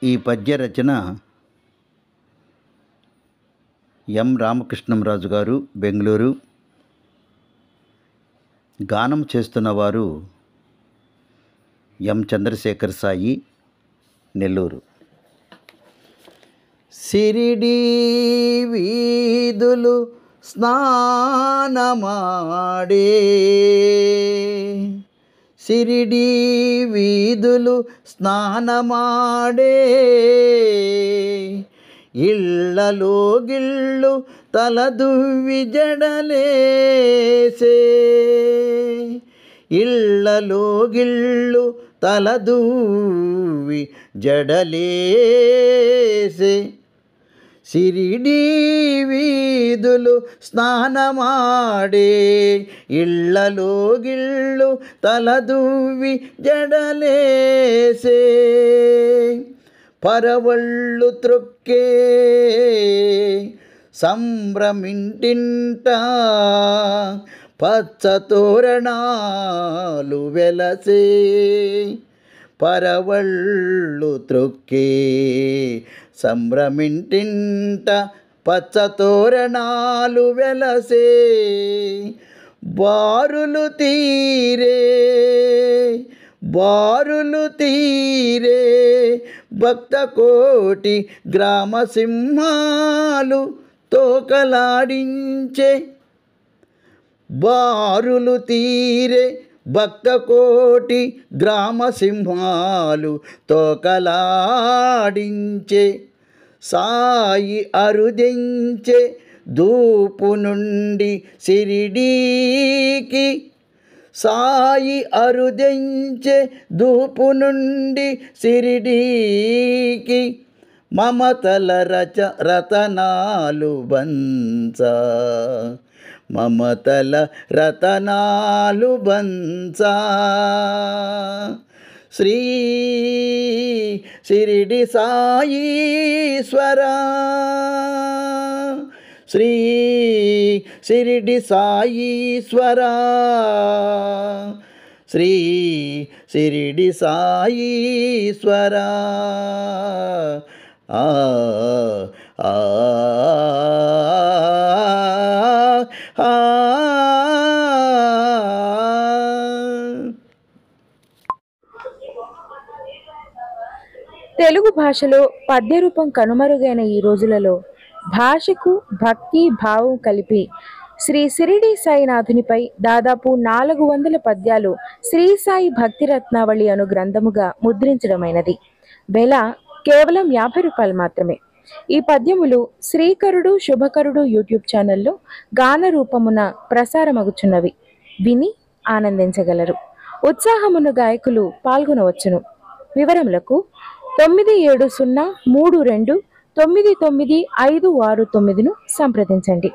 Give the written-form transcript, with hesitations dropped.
ఈ పద్య రచన ఎం రామకృష్ణంరాజు గారు, బెంగళూరు. గానం చేస్తున్నవారు ఎం చంద్రశేఖర్ సాయి, నెల్లూరు. సిరిడి వీధులు స్నానమాడే, సిరిడి వీధులు స్నానమాడే, ఇళ్ళలో గిళ్ళు తలదువ్వి జడలేసే, ఇళ్ళలో గిళ్ళు తలదువ్వి జడలేసే, సిరిడి వీధులు స్నానమాడే, ఇళ్ళలో గిళ్ళు తలదువ్వి జడలేసే, పరవళ్ళు త్రొక్కే సంభ్రమింటింట, పచ్చ తోరణాలు వెలసే, పరవళ్ళు త్రొక్కే సంభ్రమింటింట, పచ్చ తోరణాలు వెలసే, బారులు తీరే, బారులు తీరే భక్త కోటి గ్రామ సింహాలు తోకలాడించే, బారులు తీరే భక్త కోటి గ్రామ సింహాలు తోకలాడించే, సాయి అరుదించే దూపు నుండి సిరిడీకి, సాయి అరుదించే దూపు నుండి సిరిడీకి, మమతల రతనాలు బంచ, మమతల రతనాలు బంచ, శ్రీ షిరిడి సాయీశ్వరా, శ్రీ షిరిడి సాయీశ్వరా, శ్రీ షిరిడి సాయీశ్వరా, ఆ ఆ ఆ. తెలుగు భాషలో పద్యరూపం కనుమరుగైన ఈ రోజులలో భాషకు భక్తి భావం కలిపి శ్రీ షిరిడి సాయినాథునిపై దాదాపు 400 పద్యాలు శ్రీ సాయి భక్తి రత్నావళి అను గ్రంథముగా ముద్రించడమైనది. వెల కేవలం 50 రూపాయలు మాత్రమే. ఈ పద్యములు శ్రీకరుడు శుభకరుడు యూట్యూబ్ ఛానల్లో గాన రూపమున ప్రసారమగుచున్నవి. విని ఆనందించగలరు. ఉత్సాహమున్న గాయకులు పాల్గొనవచ్చును. వివరములకు 9703299569 సంప్రదించండి.